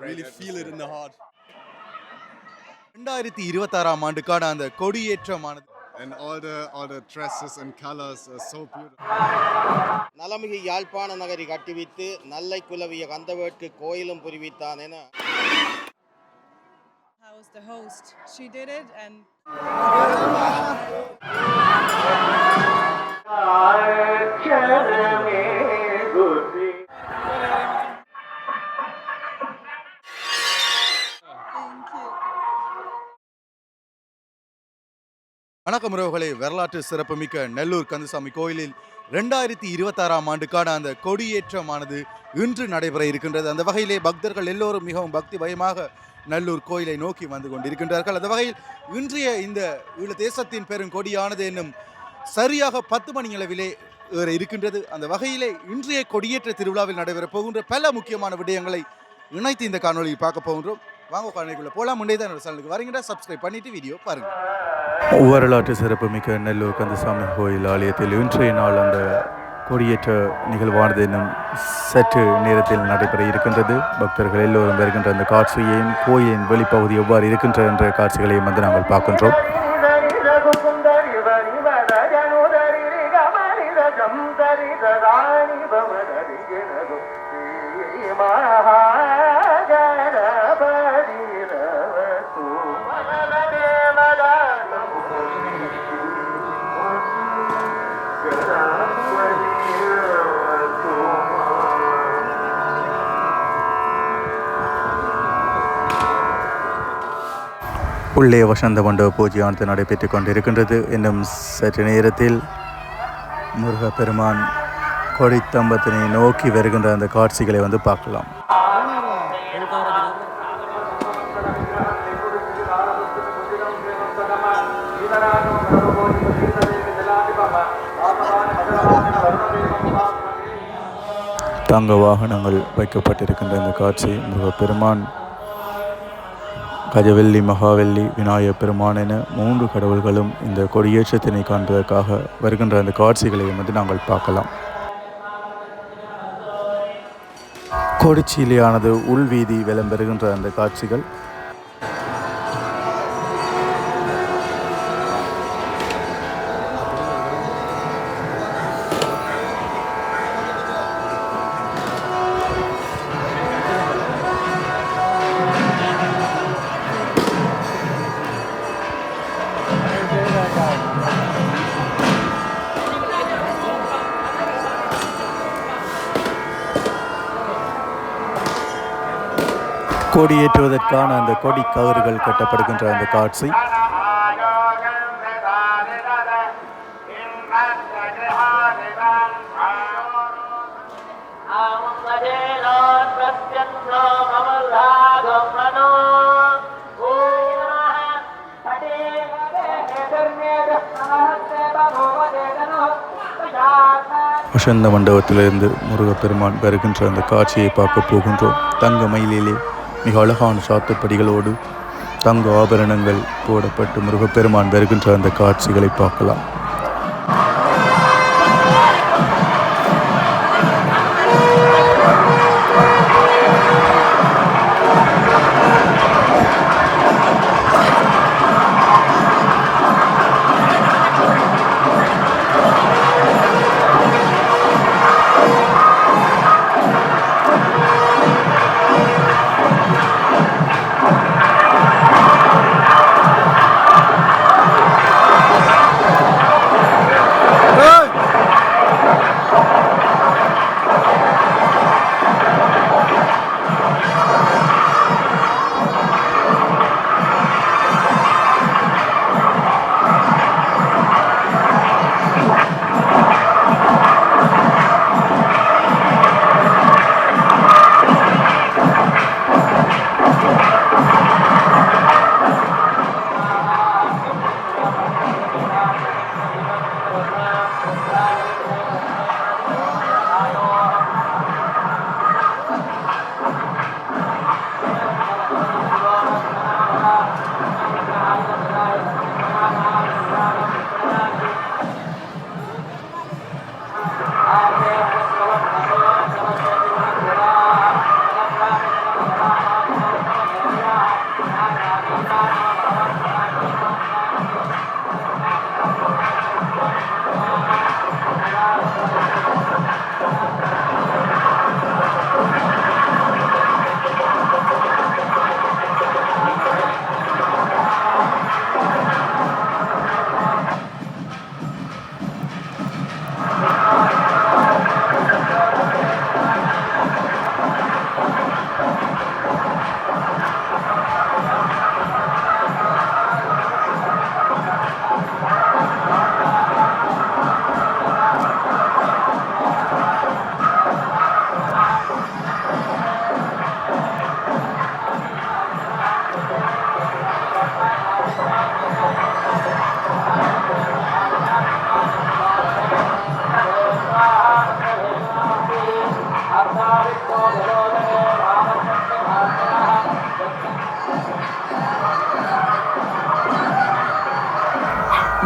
Really feel it in the heart. 2026ஆம் ஆண்டுக்கான அந்த கொடியேற்றமானது and all the dresses and colors are so beautiful. நலமிகு யாழ்ப்பாண நகரி கட்டிவித்து நல்லை குலவிய கந்தவேட்கு கோயிலும் புரிவித்தான் என I was the host. She did it and வணக்கம் உறவுகளே, வரலாற்று சிறப்புமிக்க நெல்லூர் கந்தசாமி கோயிலில் 2026ஆம் ஆண்டுக்கான அந்த கொடியேற்றமானது இன்று நடைபெற இருக்கின்றது. அந்த வகையிலே பக்தர்கள் எல்லோரும் மிகவும் பக்தி பயமாக நல்லூர் கோயிலை நோக்கி வந்து கொண்டிருக்கின்றார்கள். அந்த வகையில் இன்றைய இந்த ஈழ தேசத்தின் பெருங்கொடியானது என்னும் சரியாக 10 மணி அளவிலே ஏற இருக்கின்றது. அந்த வகையிலே இன்றைய கொடியேற்ற திருவிழாவில் நடைபெறப் போகின்ற பல முக்கியமான விடயங்களை இணைத்து இந்த காணொலியை பார்க்க போகின்றோம். வாங்க காணொலிக்குள்ள போலாம். முன்னே தான் சேனலுக்கு வரீங்கன்னா சப்ஸ்கிரைப் பண்ணிட்டு வீடியோ பாருங்க. வரலாற்று சிறப்புமிக்க நெல்லூர் கந்தசாமி கோயில் ஆலயத்தில் இன்றைய நாள் அந்த கொடியேற்ற நிகழ்வானது இன்னும் சற்று நேரத்தில் நடைபெற இருக்கின்றது. பக்தர்கள் எல்லோரும் வருகின்ற அந்த காட்சியையும் கோயிலின் வெளிப்பகுதி எவ்வாறு இருக்கின்ற என்ற காட்சிகளையும் வந்து நாங்கள் பார்க்கின்றோம். உள்ளே வசந்த மண்டப பூஜையானது நடைபெற்றுக் கொண்டிருக்கின்றது. இன்னும் சற்று நேரத்தில் முருகப்பெருமான் கொடித்தம்பத்தினை நோக்கி வருகின்ற அந்த காட்சிகளை வந்து பார்க்கலாம். தங்க வாகனங்கள் வைக்கப்பட்டிருக்கின்ற இந்த காட்சி முருகப்பெருமான், கஜவெள்ளி, மகாவெள்ளி, விநாயகப் பெருமான் என 3 கடவுள்களும் இந்த கொடியேற்றத்தினை காண்பதற்காக வருகின்ற அந்த காட்சிகளையும் வந்து நாங்கள் பார்க்கலாம். கொடிச்சீலையானது உள்வீதி வலம் பெறுகின்ற அந்த காட்சிகள். கொடியேற்றுவதற்கான அந்த கொடி கவறுகள் கட்டப்படுகின்ற அந்த காட்சி. வசந்த மண்டபத்திலிருந்து முருகப்பெருமான் வருகின்ற அந்த காட்சியை பார்க்க போகின்றோம். தங்க மயிலிலே மிக அழகான சாத்துப்படிகளோடு தங்க ஆபரணங்கள் போடப்பட்டு முருகப்பெருமான் வருகின்ற அந்த காட்சிகளை பார்க்கலாம்.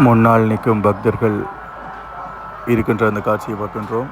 முன்னால் நிற்கும் பக்தர்கள் இருக்கின்ற அந்த காட்சியை பார்க்கின்றோம்.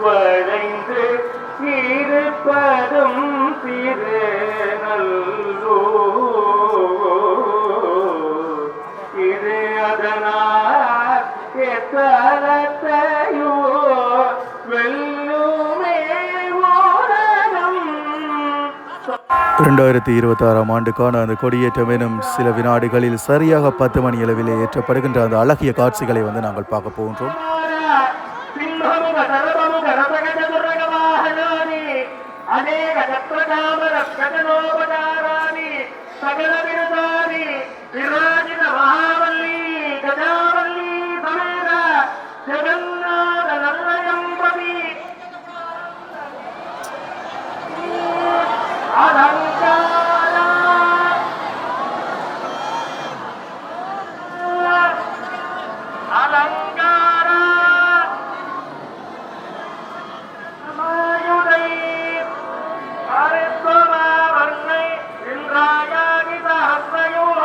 வளைந்து இருப்பதும் திரு நல்லூரே. இது அதனால் எத்தனையோ வெல்லுமே ஓரணம். 2026ஆம் ஆண்டுக்கான அந்த கொடியேற்றம் எனும் சில வினாடிகளில் சரியாக 10 மணி அளவிலே ஏற்றப்படுகின்ற அந்த அழகிய காட்சிகளை வந்து நாங்கள் பார்க்க போகின்றோம். అనేక చక్రకామర గగనోపచారాన్ని సకల విరదాని విరాజిత మహావల్లి గజావల్లి సమేత జగన్నాథ నల్లయం ప్రతి అలంకార అలంకార సమాయుధై హరిత్వమావర్ణై ఇంద్రాయాని సహస్రయోః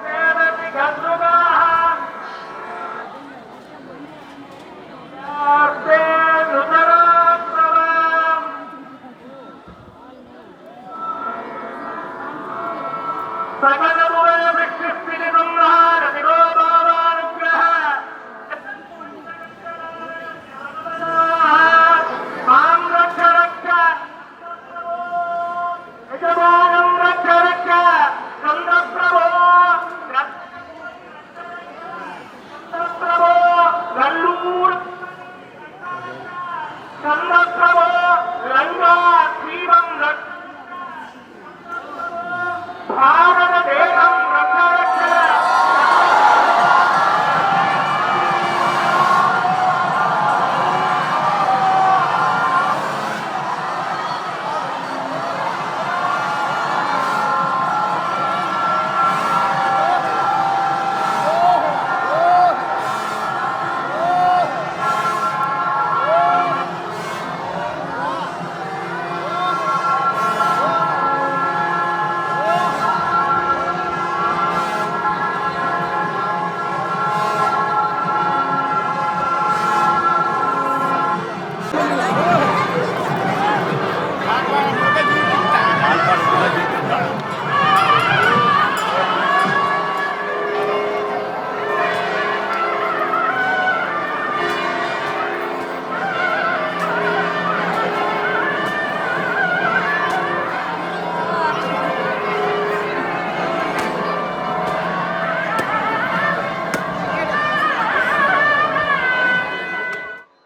వేదతి గంధుగాః యాస్తే సుతరాత్మవాం సకలముల విక్షిప్తిని సంహార శిరోభావానుగ్రహ మాం రక్ష రక్ష యజమానం రక్ష రక్ష చంద్రప్రభో చంద్రప్రభో నల్లూరు చంద్రప్రభో లంగా జీవం భారత దేశం రక్ష రక్ష.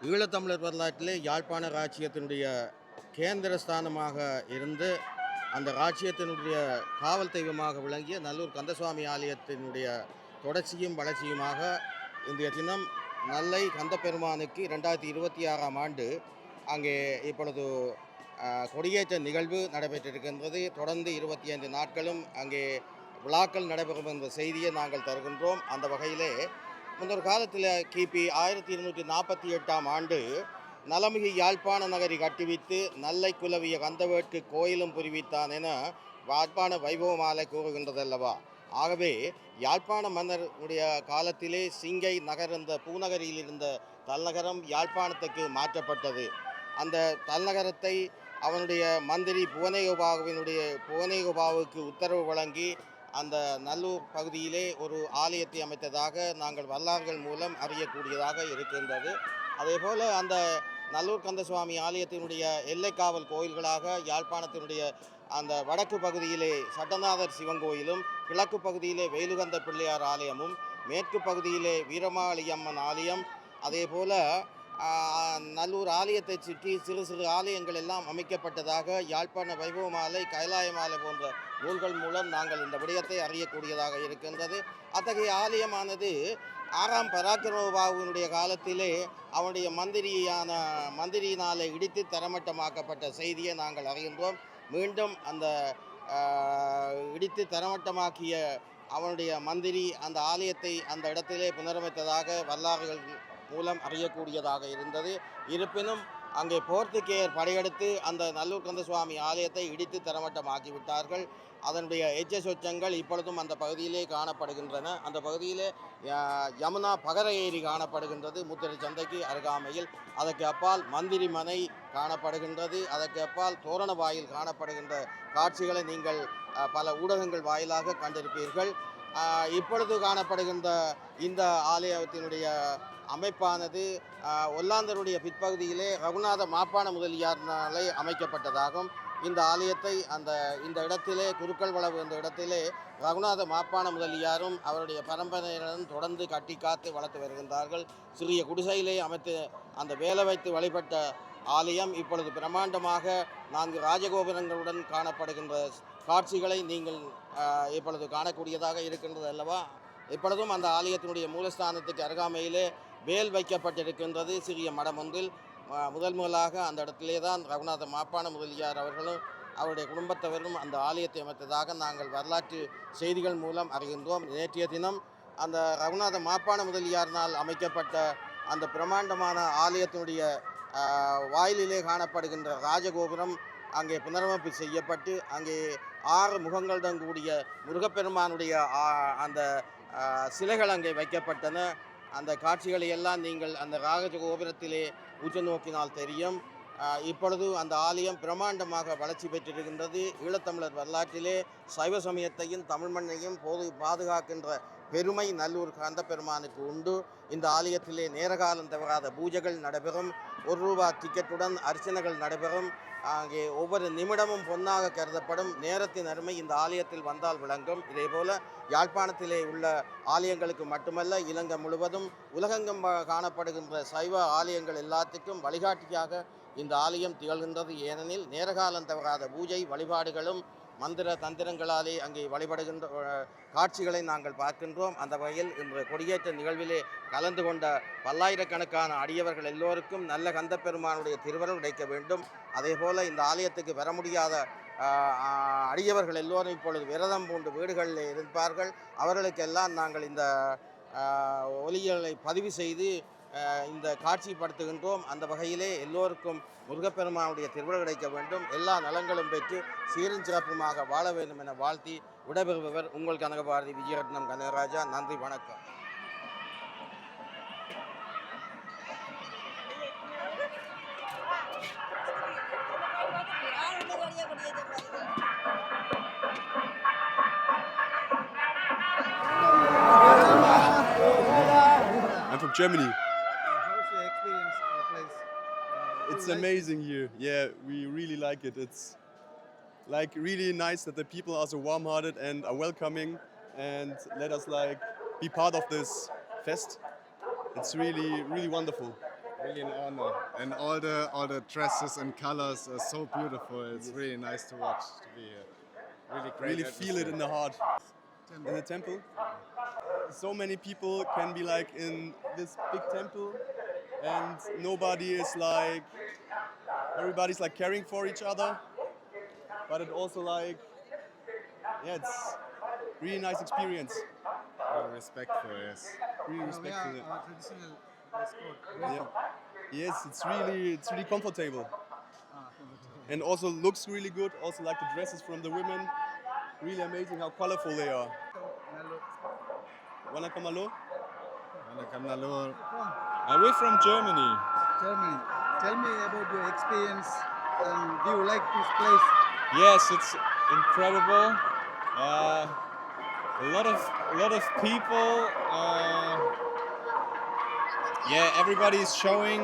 ஈழத்தமிழர் வரலாற்றிலே யாழ்ப்பாண ராச்சியத்தினுடைய கேந்திர ஸ்தானமாக இருந்து அந்த ராச்சியத்தினுடைய காவல் தெய்வமாக விளங்கிய நல்லூர் கந்தசுவாமி ஆலயத்தினுடைய தொடர்ச்சியும் வளர்ச்சியுமாக இன்றைய தினம் நல்லை கந்தப்பெருமானுக்கு 2026ஆம் ஆண்டு அங்கே இப்பொழுது கொடியேற்ற நிகழ்வு நடைபெற்றிருக்கின்றது. தொடர்ந்து 25 நாட்களும் அங்கே விழாக்கள் நடைபெறும் என்ற செய்தியை நாங்கள் தருகின்றோம். அந்த வகையிலே முன்னொரு காலத்தில் கிபி 1248ஆம் ஆண்டு நலமிகு யாழ்ப்பாண நகரி கட்டுவித்து நல்லை குலவிய கந்தவேட்கு கோயிலும் புரிவித்தான் என யாழ்ப்பாண வைபவமாலை கூறுகின்றதல்லவா. ஆகவே யாழ்ப்பாண மன்னருடைய காலத்திலே சிங்கை நகர் என்ற பூநகரியில் இருந்த தலைநகரம் யாழ்ப்பாணத்துக்கு மாற்றப்பட்டது. அந்த தலைநகரத்தை அவனுடைய மந்திரி புவனேகோபாவுக்கு உத்தரவு வழங்கி அந்த நல்லூர் பகுதியிலே ஒரு ஆலயத்தை அமைத்ததாக நாங்கள் வரலாறுகள் மூலம் அறியக்கூடியதாக இருக்கின்றது. அதேபோல் அந்த நல்லூர் கந்தசுவாமி ஆலயத்தினுடைய எல்லைக்காவல் கோயில்களாக யாழ்ப்பாணத்தினுடைய அந்த வடக்கு பகுதியிலே சட்டநாதர் சிவன் கோயிலும், கிழக்கு பகுதியிலே வேலுகந்த பிள்ளையார் ஆலயமும், மேற்கு பகுதியிலே வீரமாளியம்மன் ஆலயம், அதேபோல் நல்லூர் ஆலயத்தை சுற்றி சிறு சிறு ஆலயங்கள் எல்லாம் அமைக்கப்பட்டதாக யாழ்ப்பாண வைபவ மாலை, கைலாய மாலை போன்ற நூல்கள் மூலம் நாங்கள் இந்த விடயத்தை அறியக்கூடியதாக இருக்கின்றது. அத்தகைய ஆலயமானது 6ஆம் பராக்கிரமபாகுவினுடைய காலத்திலே அவனுடைய மந்திரியினாலே இடித்து தரமட்டமாக்கப்பட்ட செய்தியை நாங்கள் அறிகின்றோம். மீண்டும் அந்த இடித்து தரமட்டமாக்கிய அவனுடைய மந்திரி அந்த ஆலயத்தை அந்த இடத்திலே புனரமைத்ததாக வரலாறுகள் மூலம் அறியக்கூடியதாக இருந்தது. இருப்பினும் அங்கே போர்த்துகேயர் படையெடுத்து அந்த நல்லூர் கந்தசுவாமி ஆலயத்தை இடித்து தரமட்டமாக்கி விட்டார்கள். அதனுடைய எச்ச சொச்சங்கள் இப்பொழுதும் அந்த பகுதியிலே காணப்படுகின்றன. அந்த பகுதியிலே யமுனா பகர ஏரி காணப்படுகின்றது முத்திரை சந்தைக்கு அருகாமையில். அதற்கு அப்பால் மந்திரி மனை காணப்படுகின்றது. அதற்கு அப்பால் தோரண வாயில் காணப்படுகின்ற காட்சிகளை நீங்கள் பல ஊடகங்கள் வாயிலாக கண்டிருப்பீர்கள். இப்பொழுது காணப்படுகின்ற இந்த ஆலயத்தினுடைய அமைப்பானது ஒல்லாந்தருடைய பிற்பகுதியிலே ரகுநாத மாப்பான முதலியாரினாலே அமைக்கப்பட்டதாகும். இந்த ஆலயத்தை இந்த இடத்திலே குருக்கள் வளவு என்ற இடத்திலே ரகுநாத மாப்பான முதலியாரும் அவருடைய பரம்பரையினரும் தொடர்ந்து கட்டி காத்து வளர்த்து வருகின்றார்கள். சிறிய குடிசையிலே அமைத்து அந்த வேலை வைத்து வழிபட்ட ஆலயம் இப்பொழுது பிரம்மாண்டமாக 4 ராஜகோபுரங்களுடன் காணப்படுகின்ற காட்சிகளை நீங்கள் இப்பொழுது காணக்கூடியதாக இருக்கின்றது அல்லவா. இப்பொழுதும் அந்த ஆலயத்தினுடைய மூலஸ்தானத்துக்கு அருகாமையிலே வேல் வைக்கப்பட்டிருக்கின்றது. சிறிய மடம் ஒன்றில் முதலாக அந்த இடத்திலே தான் ரகுநாத மாப்பான முதலியார் அவர்களும் அவருடைய குடும்பத்தவரும் அந்த ஆலயத்தை அமைத்ததாக நாங்கள் வரலாற்று செய்திகள் மூலம் அறிகின்றோம். நேற்றைய தினம் அந்த ரகுநாத மாப்பான முதலியாரினால் அமைக்கப்பட்ட அந்த பிரம்மாண்டமான ஆலயத்தினுடைய வாயிலிலே காணப்படுகின்ற ராஜகோபுரம் அங்கே புனரமைப்பு செய்யப்பட்டு அங்கே 6 முகங்களுடன் கூடிய முருகப்பெருமானுடைய அந்த சிலைகள் அங்கே வைக்கப்பட்டன. அந்த காட்சிகளை எல்லாம் நீங்கள் அந்த ராஜகோபுரத்திலே உற்று நோக்கினால் தெரியும். இப்பொழுது அந்த ஆலயம் பிரம்மாண்டமாக வளர்ச்சி பெற்றிருக்கின்றது. ஈழத்தமிழர் வரலாற்றிலே சைவ சமயத்தையும் தமிழ் மண்ணையும் பாதுகாக்கின்ற பெருமை நல்லூர் கந்தபெருமானுக்கு உண்டு. இந்த ஆலயத்திலே நேரகாலம் தவறாத பூஜைகள் நடைபெறும். ₹1 டிக்கெட்டுடன் அர்ச்சனைகள் நடைபெறும். அங்கே ஒவ்வொரு நிமிடமும் பொன்னாக கருதப்படும். நேரத்தின் அருமை இந்த ஆலயத்தில் வந்தால் விளங்கும். இதேபோல யாழ்ப்பாணத்திலே உள்ள ஆலயங்களுக்கு மட்டுமல்ல, இலங்கை முழுவதும் உலகெங்கும் காணப்படுகின்ற சைவ ஆலயங்கள் எல்லாத்துக்கும் வழிகாட்டியாக இந்த ஆலயம் திகழ்கின்றது. ஏனெனில் நேரகாலம் தவறாத பூஜை வழிபாடுகளும் மந்திர தந்திரங்களாலே அங்கே வழிபடுகின்ற காட்சிகளை நாங்கள் பார்க்கின்றோம். அந்த வகையில் இன்று கொடியேற்ற நிகழ்விலே கலந்து கொண்ட பல்லாயிரக்கணக்கான அடியவர்கள் எல்லோருக்கும் நல்ல கந்தப்பெருமானுடைய திருவருள் கிடைக்க வேண்டும். அதேபோல் இந்த ஆலயத்துக்கு வர முடியாத அடியவர்கள் எல்லோரும் இப்பொழுது விரதம் பூண்டு வீடுகளில் இருப்பார்கள். அவர்களுக்கெல்லாம் நாங்கள் இந்த ஒலிகளை பதிவு செய்து இந்த காட்சிப்படுத்துகின்றோம். அந்த வகையிலே எல்லோருக்கும் முருகப்பெருமானுடைய திருவிழா கிடைக்க வேண்டும், எல்லா நலங்களும் பெற்று சீரும் சிறப்புமாக வாழ வேண்டும் என வாழ்த்தி விடைபெறுபவர் உங்கள் கனகபாரதி விஜயரத்னம் கனகராஜா. நன்றி, வணக்கம். I'm from Germany. How's your experience in the place? It's amazing here. Yeah, we really like it. It's like really nice that the people are so warm-hearted and are welcoming and let us like be part of this fest. It's really, really wonderful. Really an honor. And all the dresses and colors are so beautiful. It's really nice to watch, to be here. Really great. Really feel it in the heart. In the temple. So many people can be like in this big temple and nobody is like, everybody's like caring for each other, but it also like, yeah, it's really nice experience. Really respectful, yes. Really respectful. Where our traditional dress code. Yeah. Yes, it's really comfortable. And also looks really good. Also like the dresses from the women. Really amazing how colorful they are. Vanakkam Alo? Vanakkam Nallur. We're from Germany. Germany. Tell me about your experience and do you like this place? Yes, it's incredible. A lot of people. Yeah, everybody's showing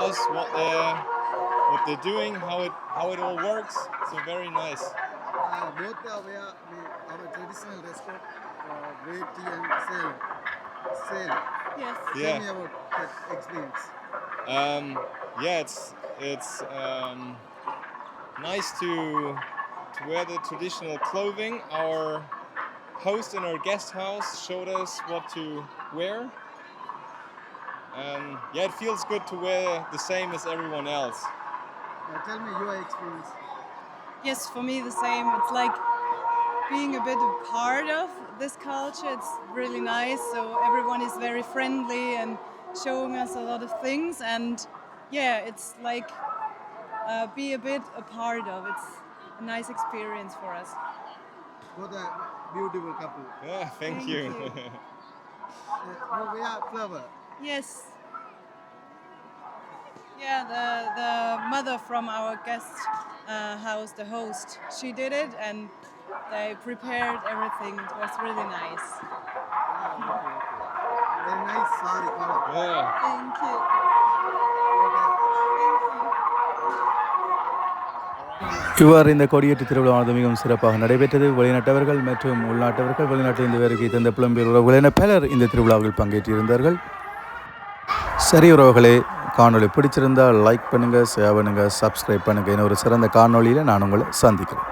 us what they're doing, how it all works. So very nice. Both are wear our traditional dress code, red tea and sail. Yes. Tell Yeah. me about that experience. Yeah, it's nice to wear the traditional clothing. Our host in our guest house showed us what to wear. Yeah, it feels good to wear the same as everyone else. Tell me your experience. Yes, for me the same. It's like being a bit a part of this culture. It's really nice. So everyone is very friendly and showing us a lot of things. And yeah, it's like be a bit a part of. It's a nice experience for us. Both a beautiful couple. Yeah, thank Thank you. you. You wear flower. Yes. Yeah, the mother from our guest house, the host, she did it and they prepared everything. It was really nice. Very nice sari color. Yeah. Thank you. இவ்வாறு இந்த கொடியேற்று திருவிழாவானது மிகவும் சிறப்பாக நடைபெற்றது. வெளிநாட்டவர்கள் மற்றும் உள்நாட்டவர்கள், வெளிநாட்டிலிருந்து வருகை தந்த புலம்பெயர் உறவுகள் என பலர் இந்த திருவிழாவில் பங்கேற்றிருந்தார்கள். சரி உறவுகளே, காணொளி பிடிச்சிருந்தால் லைக் பண்ணுங்கள், ஷேர் பண்ணுங்கள், சப்ஸ்கிரைப் பண்ணுங்கள். இன்னொரு சிறந்த காணொளியில் நான் உங்களை சந்திக்கிறேன்.